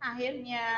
Akhirnya.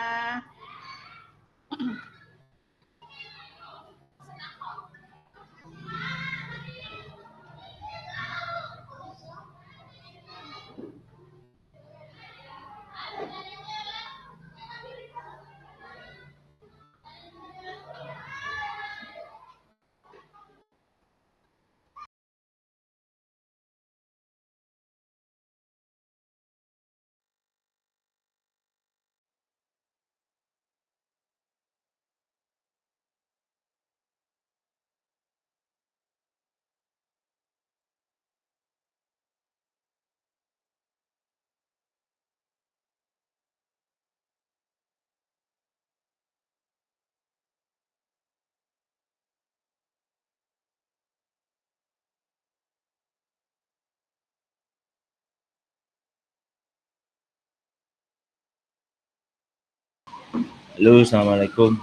Halo, assalamualaikum,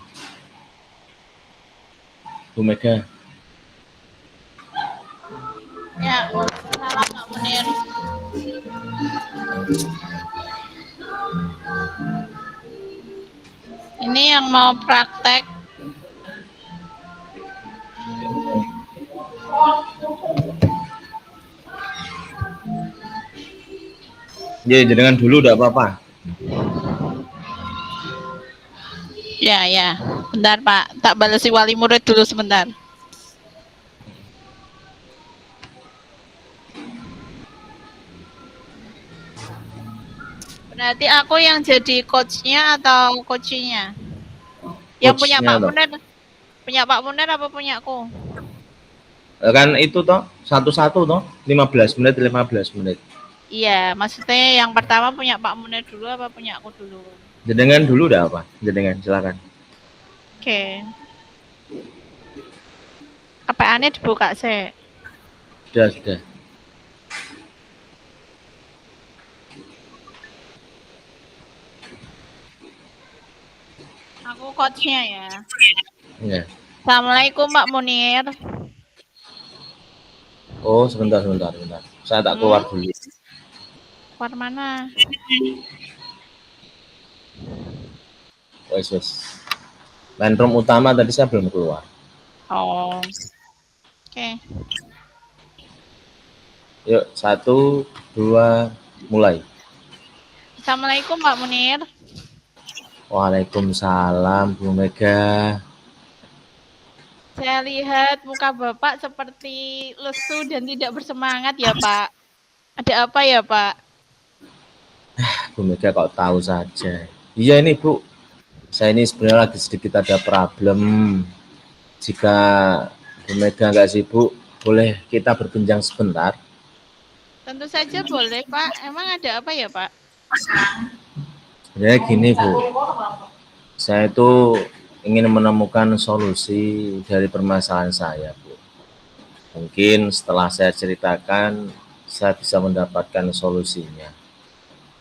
Bu Mega. Ya, salam Pak Munir. Ini yang mau praktek. Ya, jenengan dulu udah apa-apa. Ya. Bentar Pak, tak balesi wali murid dulu sebentar. Berarti aku yang jadi coachnya atau coachnya? Yang punya Coachnya Pak toh. Munir. Punya Pak Munir apa punya aku? Kan itu toh, satu-satu toh, 15 menit, 15 menit. Iya, maksudnya yang pertama punya Pak Munir dulu apa punya aku dulu? Jenengan dulu udah apa? Jenengan, silakan. Oke. KPA-nya dibuka sih. Sudah. Aku coachnya ya. Ya. Assalamualaikum Pak Munir. Oh, sebentar. Saya tak keluar dulu. Keluar mana? Wes. Main room utama tadi saya belum keluar. Oh. Oke. Yuk, 1, 2, mulai. Assalamualaikum Pak Munir. Waalaikumsalam, Bu Mega. Saya lihat muka Bapak seperti lesu dan tidak bersemangat ya Pak. Ada apa ya Pak? Bu Mega kok tahu saja. Iya ini Bu, saya ini sebenarnya lagi sedikit ada problem. Jika Bu Mega nggak sibuk, boleh kita berbincang sebentar? Tentu saja boleh Pak. Emang ada apa ya Pak? Sebenarnya gini Bu, saya itu ingin menemukan solusi dari permasalahan saya Bu. Mungkin setelah saya ceritakan, saya bisa mendapatkan solusinya.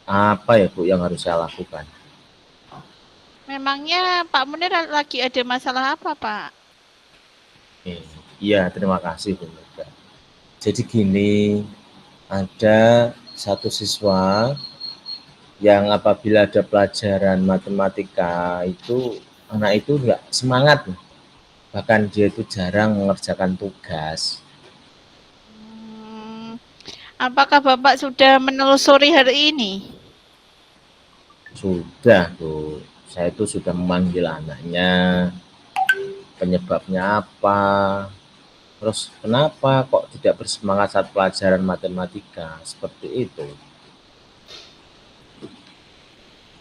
Apa ya Bu yang harus saya lakukan? Memangnya Pak Munir lagi ada masalah apa Pak? Iya, terima kasih Bu Mega. Jadi gini, ada satu siswa yang apabila ada pelajaran matematika itu anak itu nggak semangat, bahkan dia itu jarang mengerjakan tugas. Apakah Bapak sudah menelusuri hari ini? Sudah Bu, saya itu sudah memanggil anaknya, penyebabnya apa, terus kenapa kok tidak bersemangat saat pelajaran matematika, seperti itu.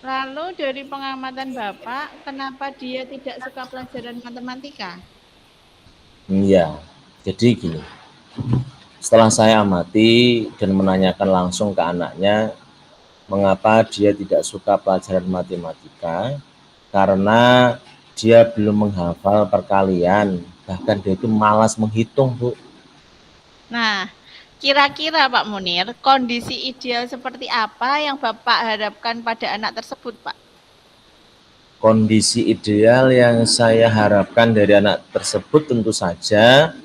Lalu dari pengamatan Bapak, kenapa dia tidak suka pelajaran matematika? Iya, jadi gini, setelah saya amati dan menanyakan langsung ke anaknya, mengapa dia tidak suka pelajaran matematika, karena dia belum menghafal perkalian, bahkan dia itu malas menghitung Bu. Nah, kira-kira Pak Munir, kondisi ideal seperti apa yang Bapak harapkan pada anak tersebut Pak? Kondisi ideal yang saya harapkan dari anak tersebut tentu saja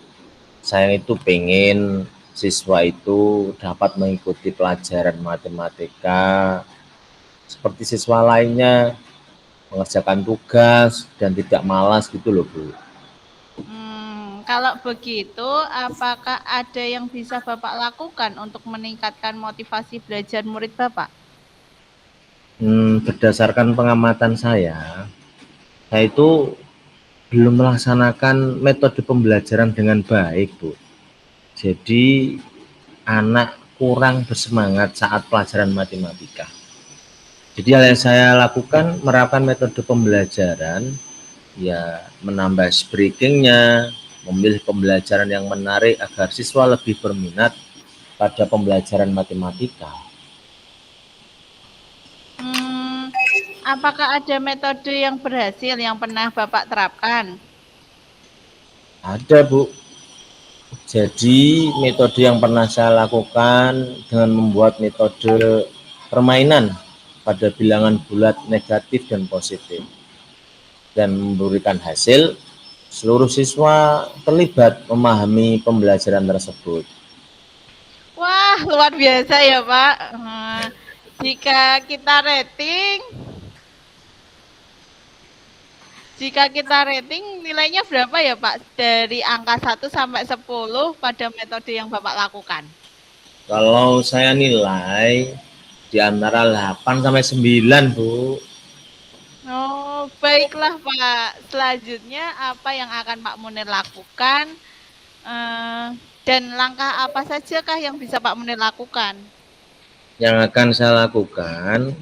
saya itu pengen siswa itu dapat mengikuti pelajaran matematika seperti siswa lainnya mengerjakan tugas dan tidak malas gitu loh Bu. Kalau begitu, apakah ada yang bisa Bapak lakukan untuk meningkatkan motivasi belajar murid Bapak? Berdasarkan pengamatan saya itu belum melaksanakan metode pembelajaran dengan baik Bu. Jadi anak kurang bersemangat saat pelajaran matematika. Jadi hal yang saya lakukan menerapkan metode pembelajaran, ya menambah breakingnya, memilih pembelajaran yang menarik agar siswa lebih berminat pada pembelajaran matematika. Apakah ada metode yang berhasil yang pernah Bapak terapkan? Ada Bu. Jadi metode yang pernah saya lakukan dengan membuat metode permainan pada bilangan bulat negatif dan positif dan memberikan hasil, seluruh siswa terlibat memahami pembelajaran tersebut. Wah, luar biasa ya Pak. Jika kita rating, nilainya berapa ya Pak? Dari angka 1 sampai 10 pada metode yang Bapak lakukan. Kalau saya nilai di antara 8 sampai 9, Bu. Oh, baiklah Pak. Selanjutnya apa yang akan Pak Munir lakukan? Dan langkah apa sajakah yang bisa Pak Munir lakukan? Yang akan saya lakukan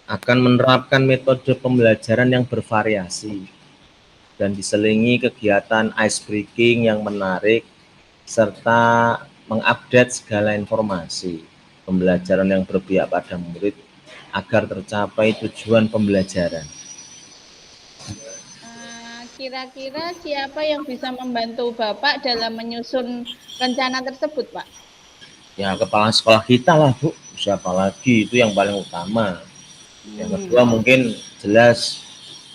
akan menerapkan metode pembelajaran yang bervariasi dan diselingi kegiatan ice breaking yang menarik serta mengupdate segala informasi pembelajaran yang berpihak pada murid agar tercapai tujuan pembelajaran. Kira-kira siapa yang bisa membantu Bapak dalam menyusun rencana tersebut, Pak? Ya kepala sekolah kita lah Bu, siapa lagi, itu yang paling utama. Yang kedua mungkin jelas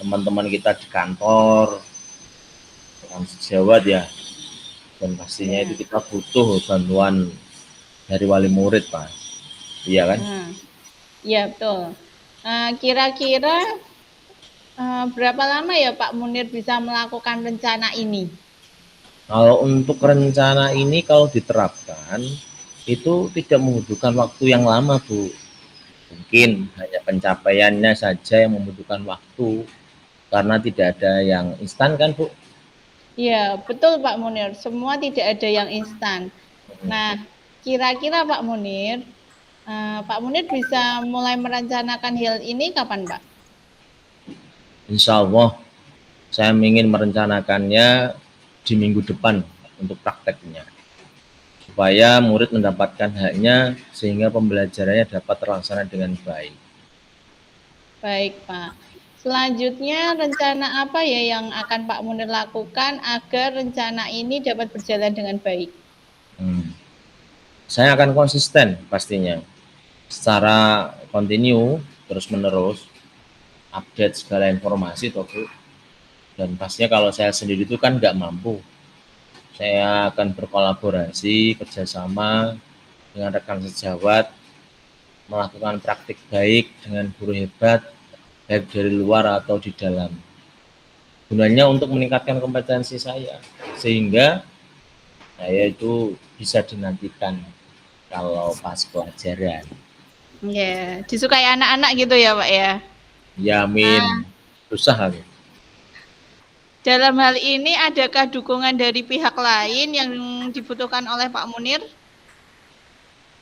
teman-teman kita di kantor, teman sejawat ya, dan pastinya itu kita butuh bantuan dari wali murid Pak, iya kan? Iya betul. Kira-kira berapa lama ya Pak Munir bisa melakukan rencana ini? Kalau untuk rencana ini kalau diterapkan itu tidak membutuhkan waktu yang lama Bu. Mungkin hanya pencapaiannya saja yang membutuhkan waktu karena tidak ada yang instan kan Bu? Iya betul Pak Munir, semua tidak ada yang instan. Nah kira-kira Pak Munir bisa mulai merencanakan hal ini kapan Pak? Insya Allah saya ingin merencanakannya di minggu depan untuk prakteknya, supaya murid mendapatkan haknya sehingga pembelajarannya dapat terlaksana dengan baik. Baik Pak. Selanjutnya rencana apa ya yang akan Pak Munir lakukan agar rencana ini dapat berjalan dengan baik? Saya akan konsisten pastinya, secara kontinu terus menerus update segala informasi toh Bu. Dan pastinya kalau saya sendiri itu kan nggak mampu, saya akan berkolaborasi kerjasama dengan rekan sejawat melakukan praktik baik dengan guru hebat baik dari luar atau di dalam, gunanya untuk meningkatkan kompetensi saya sehingga saya itu bisa dinantikan kalau pas pelajaran. Ya, disukai anak-anak gitu ya Pak ya? Yamin, susah aku. Dalam hal ini adakah dukungan dari pihak lain yang dibutuhkan oleh Pak Munir?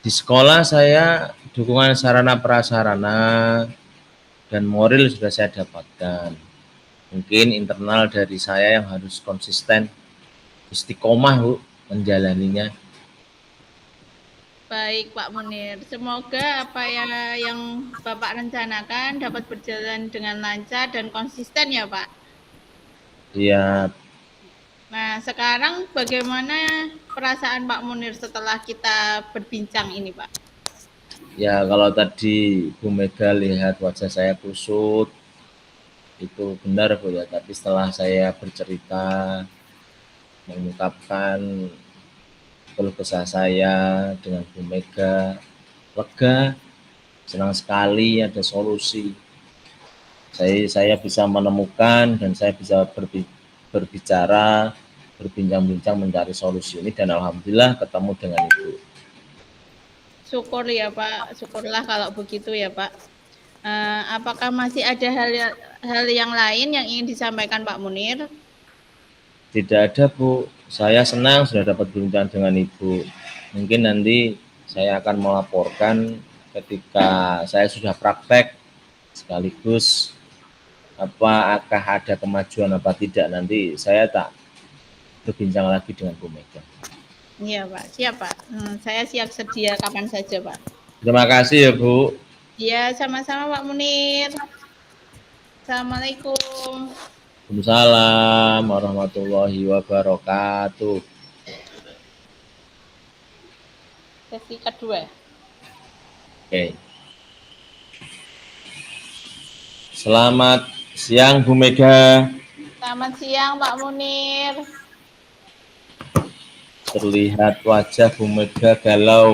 Di sekolah saya dukungan sarana prasarana dan moral sudah saya dapatkan. Mungkin internal dari saya yang harus konsisten, istiqomah Bu menjalaninya. Baik Pak Munir, semoga apa yang Bapak rencanakan dapat berjalan dengan lancar dan konsisten ya Pak. Iya. Nah sekarang bagaimana perasaan Pak Munir setelah kita berbincang ini Pak? Ya kalau tadi Bu Mega lihat wajah saya kusut, itu benar Bu ya. Tapi setelah saya bercerita, mengungkapkan keluh kesah saya dengan Bu Mega, lega Senang sekali ada solusi. Saya bisa menemukan dan saya bisa berbicara, berbincang-bincang mencari solusi ini dan alhamdulillah ketemu dengan Ibu. Syukur ya Pak, syukurlah kalau begitu ya Pak. Apakah masih ada hal yang lain yang ingin disampaikan Pak Munir? Tidak ada Bu, saya senang sudah dapat berbincang dengan Ibu. Mungkin nanti saya akan melaporkan ketika saya sudah praktek sekaligus apakah ada kemajuan apa tidak, nanti saya tak berbincang lagi dengan Bu Mega. Iya Pak, siap Pak. Saya siap sedia kapan saja Pak. Terima kasih ya Bu. Iya, sama-sama Pak Munir. Assalamualaikum. Waalaikumsalam warahmatullahi wabarakatuh. Sesi kedua. Oke. Selamat siang Bu Mega. Selamat siang Pak Munir. Terlihat wajah Bu Mega galau.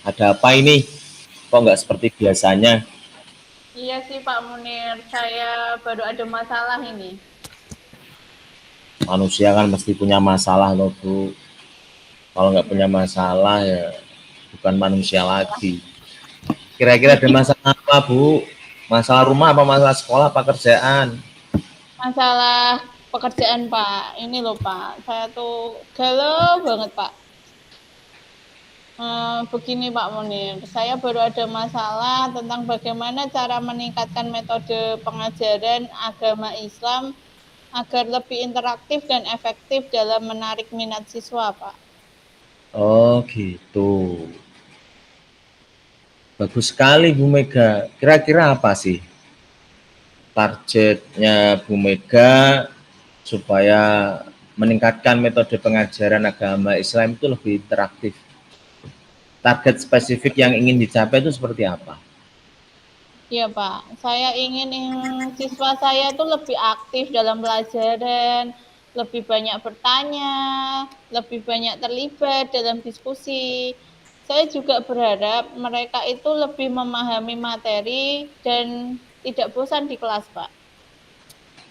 Ada apa ini? Kok nggak seperti biasanya? Iya sih Pak Munir, saya baru ada masalah ini. Manusia kan mesti punya masalah loh Bu. Kalau nggak punya masalah ya bukan manusia lagi. Kira-kira ada masalah apa Bu? Masalah rumah apa masalah sekolah apa kerjaan? Masalah pekerjaan Pak, ini loh Pak, saya tuh galau banget Pak. Begini Pak Munir, saya baru ada masalah tentang bagaimana cara meningkatkan metode pengajaran agama Islam agar lebih interaktif dan efektif dalam menarik minat siswa Pak. Oh gitu. Bagus sekali Bu Mega. Kira-kira apa sih targetnya Bu Mega supaya meningkatkan metode pengajaran agama Islam itu lebih interaktif? Target spesifik yang ingin dicapai itu seperti apa? Iya Pak, saya ingin siswa saya itu lebih aktif dalam pelajaran, lebih banyak bertanya, lebih banyak terlibat dalam diskusi. Saya juga berharap mereka itu lebih memahami materi dan tidak bosan di kelas, Pak.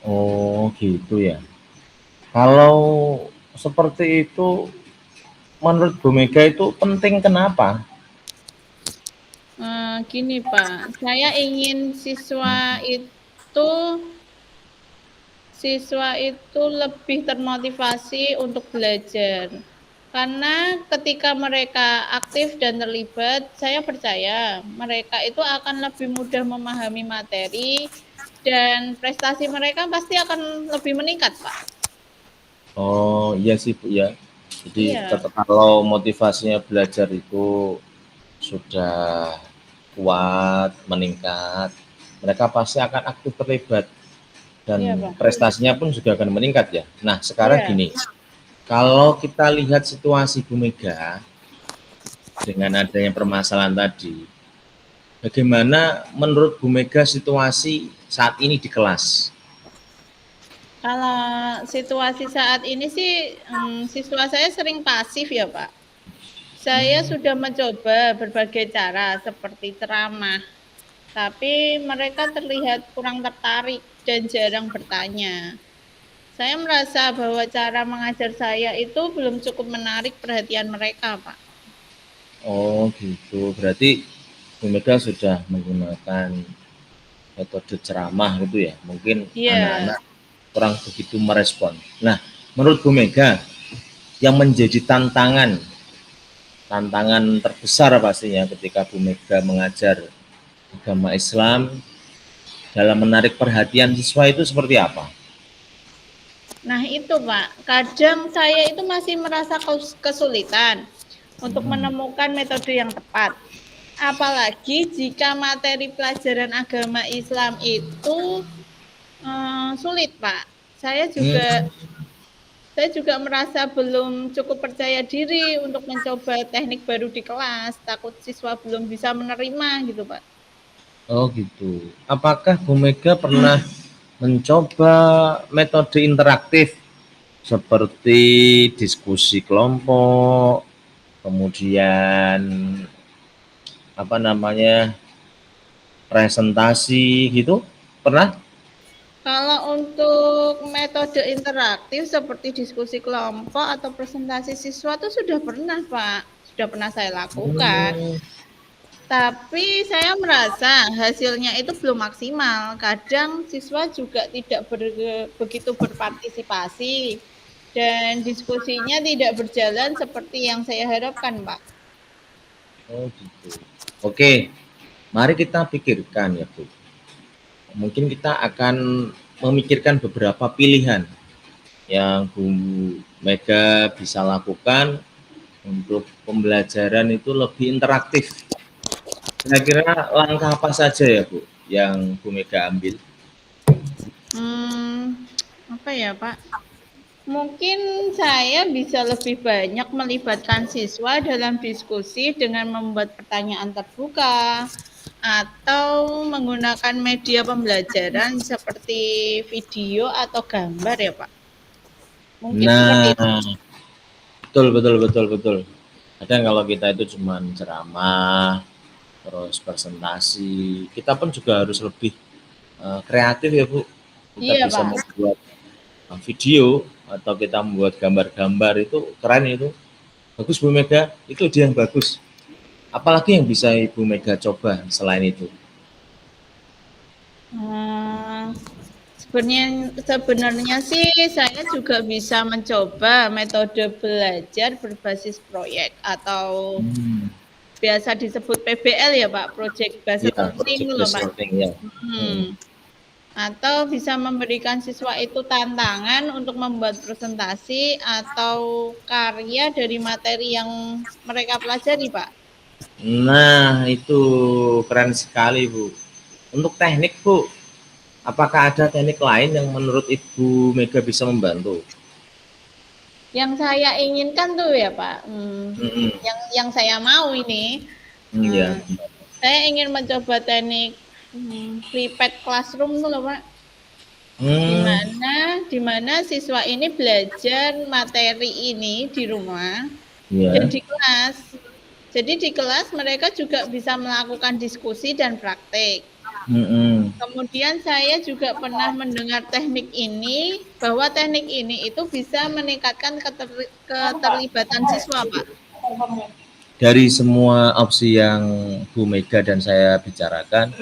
Oh gitu ya. Kalau seperti itu menurut Bu Mega itu penting kenapa? Gini Pak, saya ingin siswa itu lebih termotivasi untuk belajar. Karena ketika mereka aktif dan terlibat, saya percaya mereka itu akan lebih mudah memahami materi dan prestasi mereka pasti akan lebih meningkat, Pak. Oh iya sih Bu ya. Jadi Iya, kalau motivasinya belajar itu sudah kuat, meningkat, mereka pasti akan aktif terlibat iya, dan Pak. prestasinya pun juga akan meningkat ya. Nah sekarang Iya, gini, kalau kita lihat situasi Bu Mega dengan adanya permasalahan tadi, bagaimana menurut Bu Mega situasi saat ini di kelas? kalau situasi saat ini sih siswa saya sering pasif ya, Pak. Saya sudah mencoba berbagai cara seperti ceramah, tapi mereka terlihat kurang tertarik dan jarang bertanya. Saya merasa bahwa cara mengajar saya itu belum cukup menarik perhatian mereka, Pak. Oh gitu, berarti Bu Mega sudah menggunakan metode ceramah gitu ya, mungkin Iya, anak-anak kurang begitu merespon. Nah, menurut Bu Mega, yang menjadi tantangan terbesar pastinya ketika Bu Mega mengajar agama Islam dalam menarik perhatian siswa itu seperti apa? nah itu Pak, kadang saya itu masih merasa kesulitan untuk menemukan metode yang tepat. Apalagi jika materi pelajaran agama Islam itu sulit, Pak. Saya Hmm, juga saya juga merasa belum cukup percaya diri untuk mencoba teknik baru di kelas, takut siswa belum bisa menerima gitu, Pak. oh gitu. Apakah Bu Mega pernah mencoba metode interaktif seperti diskusi kelompok, kemudian apa namanya presentasi gitu, pernah? Kalau untuk metode interaktif seperti diskusi kelompok atau presentasi siswa itu sudah pernah, Pak. Sudah pernah saya lakukan. Hmm, Tapi saya merasa hasilnya itu belum maksimal. Kadang siswa juga tidak begitu berpartisipasi dan diskusinya tidak berjalan seperti yang saya harapkan, Pak. oh gitu. Oke, mari kita pikirkan ya Bu. Mungkin kita akan memikirkan beberapa pilihan yang Bu Mega bisa lakukan untuk pembelajaran itu lebih interaktif. Kira-kira langkah apa saja ya Bu yang Bu Mega ambil? Apa ya, Pak? Mungkin saya bisa lebih banyak melibatkan siswa dalam diskusi dengan membuat pertanyaan terbuka atau menggunakan media pembelajaran seperti video atau gambar ya, Pak. Mungkin seperti Nah, itu. betul. Kadang kalau kita itu cuma ceramah, terus presentasi, kita pun juga harus lebih kreatif ya Bu. Kita Iya, bisa Pak. membuat video atau kita membuat gambar-gambar itu keren itu. Bagus Bu Mega, itu ide yang bagus. Apalagi yang bisa Ibu Mega coba selain itu? Hmm, sebenarnya sih saya juga bisa mencoba metode belajar berbasis proyek atau Hmm, biasa disebut PBL ya, Pak, Project Based ya, Learning project loh, based Pak. learning ya. Hmm. Atau bisa memberikan siswa itu tantangan untuk membuat presentasi atau karya dari materi yang mereka pelajari, Pak. Nah, itu keren sekali Bu. Untuk teknik Bu, apakah ada teknik lain yang menurut Ibu Mega bisa membantu? Yang saya inginkan tuh ya, Pak, Hmm, yang saya mau ini, ya. hmm, saya ingin mencoba teknik prepared classroom tuh loh, Pak. Hmm, Di mana siswa ini belajar materi ini di rumah dan ya. di kelas. Jadi di kelas mereka juga bisa melakukan diskusi dan praktik. Hmm. Kemudian saya juga pernah mendengar teknik ini, bahwa teknik ini itu bisa meningkatkan keterlibatan siswa, Pak. Dari semua opsi yang Bu Mega dan saya bicarakan,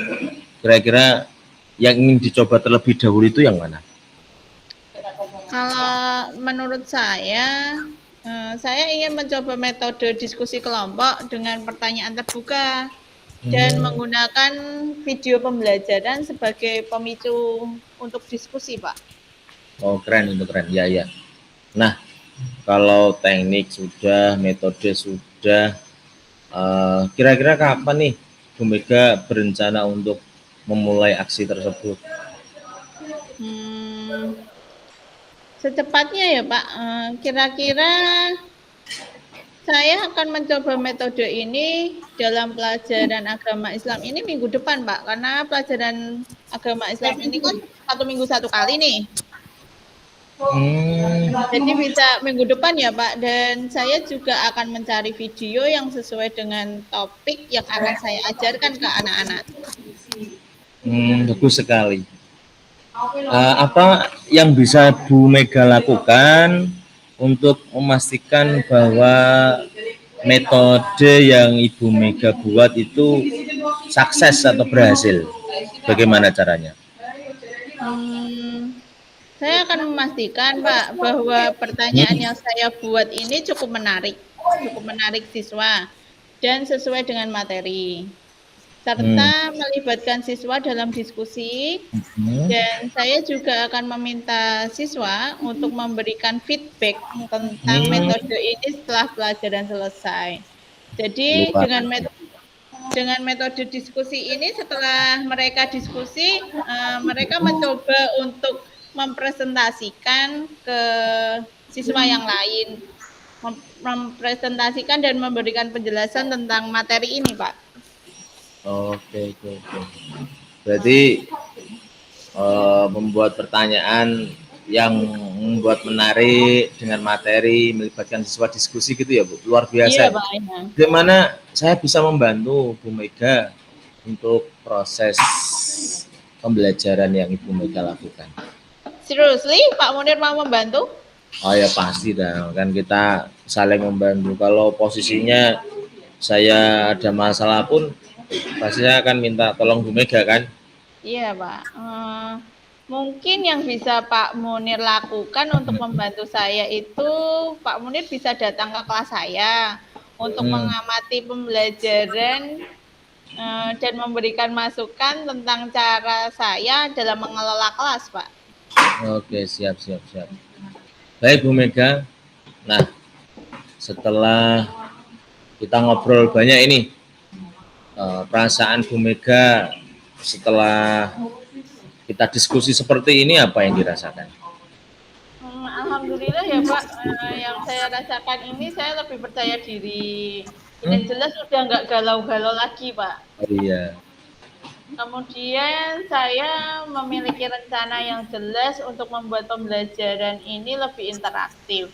kira-kira yang ingin dicoba terlebih dahulu itu yang mana? Kalau menurut saya ingin mencoba metode diskusi kelompok dengan pertanyaan terbuka dan Hmm. menggunakan video pembelajaran sebagai pemicu untuk diskusi, Pak. Oh keren itu keren, ya. Nah kalau teknik sudah, metode sudah, kira-kira kapan nih Bu Mega berencana untuk memulai aksi tersebut? Hmm, Secepatnya ya, Pak. Kira-kira saya akan mencoba metode ini dalam pelajaran agama Islam ini minggu depan, Pak. Karena pelajaran agama Islam ini kan 1 minggu 1 kali nih. Hmm. Jadi bisa minggu depan ya, Pak. Dan saya juga akan mencari video yang sesuai dengan topik yang akan saya ajarkan ke anak-anak. Bagus sekali. Apa yang bisa Bu Mega lakukan untuk memastikan bahwa metode yang Ibu Mega buat itu sukses atau berhasil? Bagaimana caranya? Hmm, saya akan memastikan, Pak, bahwa pertanyaan yang saya buat ini cukup menarik siswa dan sesuai dengan materi, Hmm. serta melibatkan siswa dalam diskusi. Hmm. Dan saya juga akan meminta siswa untuk memberikan feedback tentang Hmm. metode ini setelah pelajaran selesai. Jadi Luar. dengan metode diskusi ini setelah mereka diskusi, mereka mencoba untuk mempresentasikan ke siswa yang lain, mempresentasikan dan memberikan penjelasan tentang materi ini, Pak. Oke. Berarti membuat pertanyaan yang membuat menarik dengan materi, melibatkan siswa diskusi gitu ya Bu, luar Iya, biasa. Pak. Ya. Bagaimana saya bisa membantu Bu Mega untuk proses pembelajaran yang Ibu Mega lakukan? Seriously, Pak Munir mau membantu? Oh ya pasti dah, kan kita saling membantu. Kalau posisinya saya ada masalah pun, pasti saya akan minta tolong Bu Mega kan? Iya, Pak. Mungkin yang bisa Pak Munir lakukan untuk membantu saya itu, Pak Munir bisa datang ke kelas saya untuk Hmm, mengamati pembelajaran dan memberikan masukan tentang cara saya dalam mengelola kelas, Pak. oke, siap, siap, siap. Baik Bu Mega, nah setelah kita ngobrol banyak ini, perasaan Bu Mega setelah kita diskusi seperti ini apa yang dirasakan? Alhamdulillah ya Pak, yang saya rasakan ini saya lebih percaya diri. Ini Hmm? jelas udah nggak galau-galau lagi Pak. Oh iya, Kemudian saya memiliki rencana yang jelas untuk membuat pembelajaran ini lebih interaktif.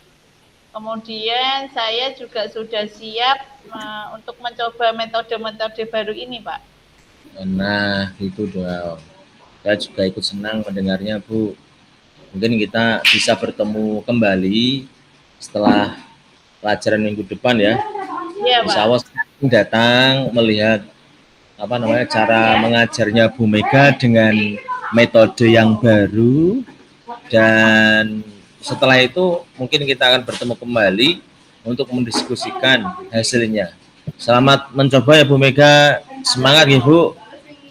Kemudian saya juga sudah siap untuk mencoba metode-metode baru ini Pak. nah itu dong. Saya juga ikut senang mendengarnya Bu. Mungkin kita bisa bertemu kembali setelah pelajaran minggu depan ya. Iya Insya Pak. Allah saya datang melihat apa namanya cara mengajarnya Bu Mega dengan metode yang baru, dan setelah itu mungkin kita akan bertemu kembali untuk mendiskusikan hasilnya. Selamat mencoba ya Bu Mega, semangat ya Bu.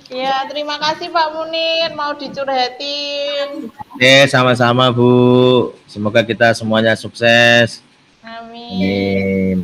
Ya, terima kasih Pak Munir mau dicurhatin. Oke, sama-sama Bu. Semoga kita semuanya sukses. Amin. Amin.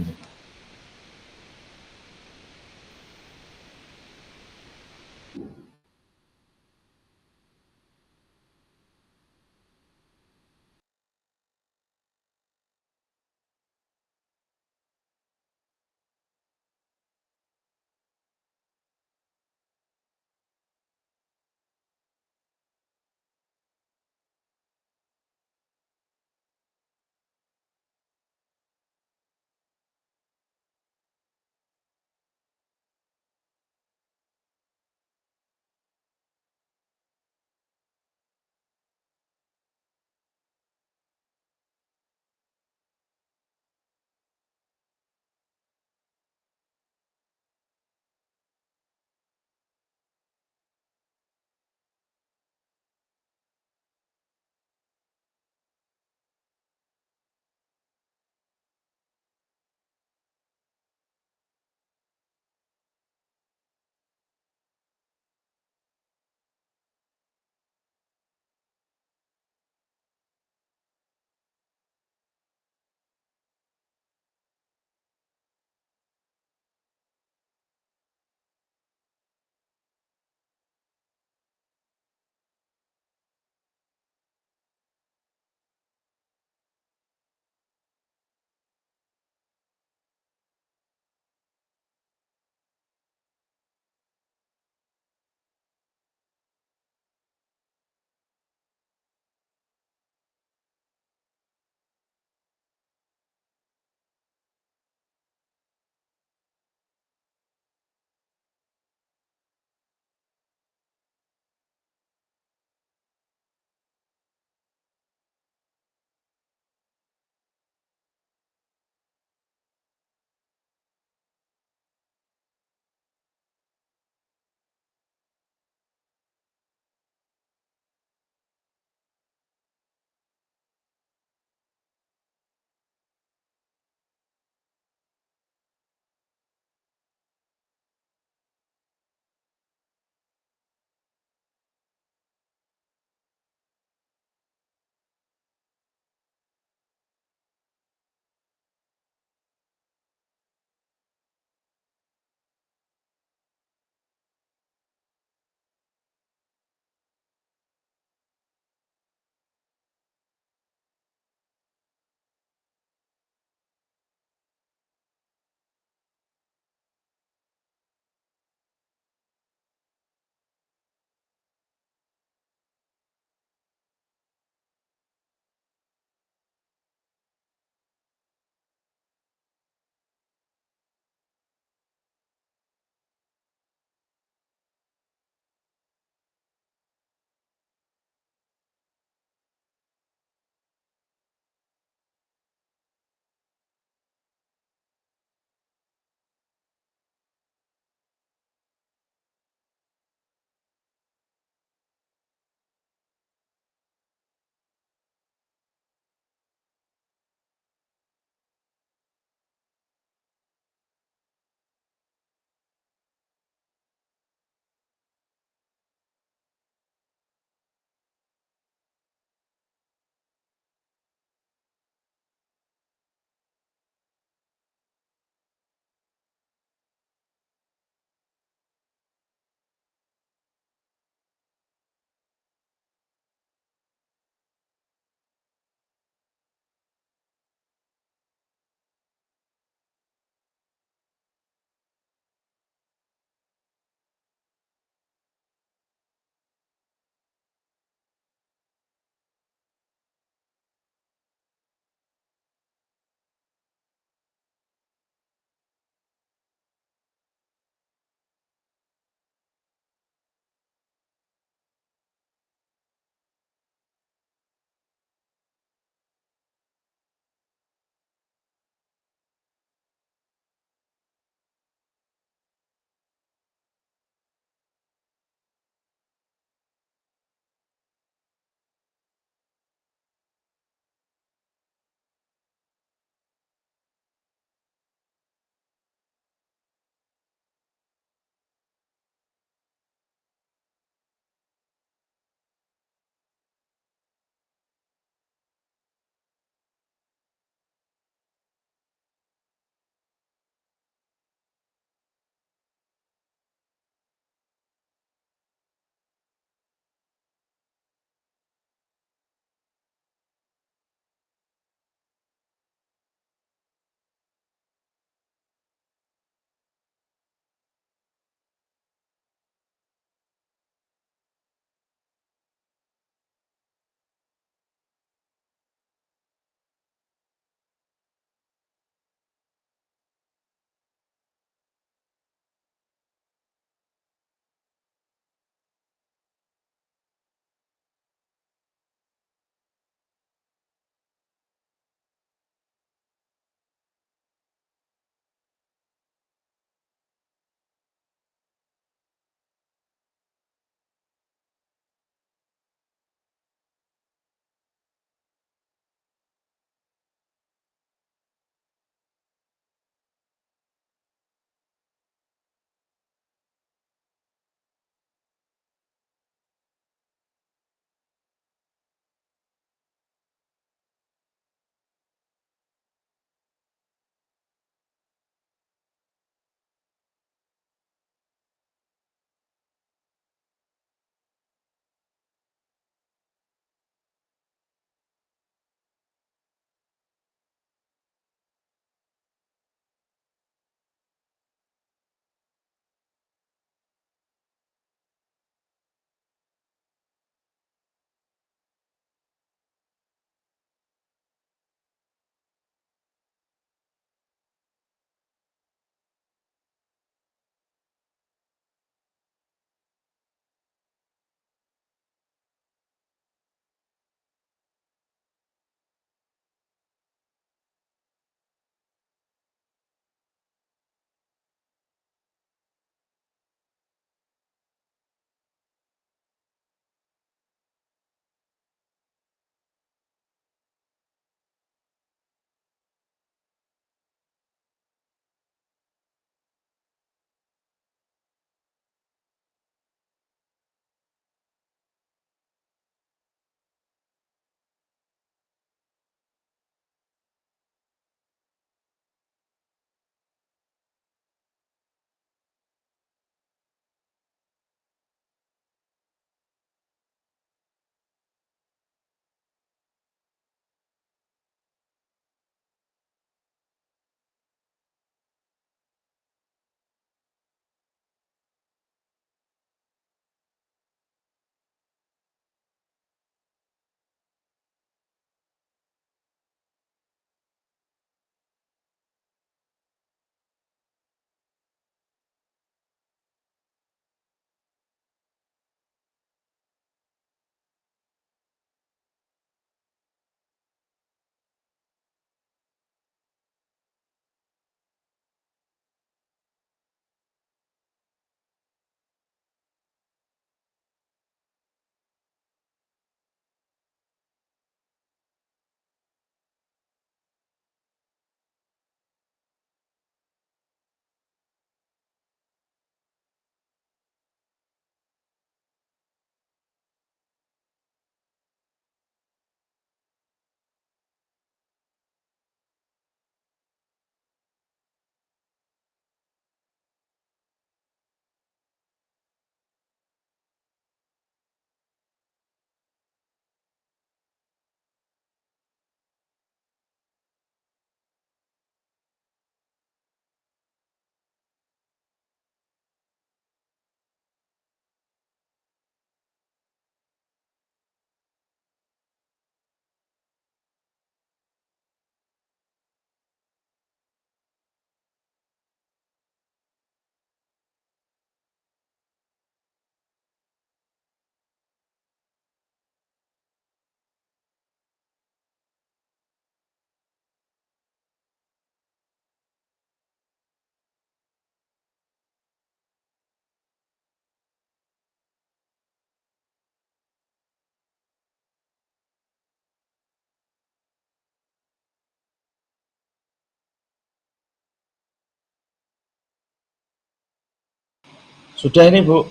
Sudah ini Bu,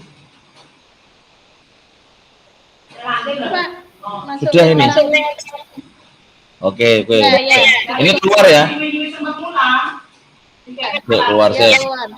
Pak, masuk sudah ini. sekarang. Oke, oke. Ya, ya. Ini keluar ya? Yuk, keluar Ya, saya. keluar.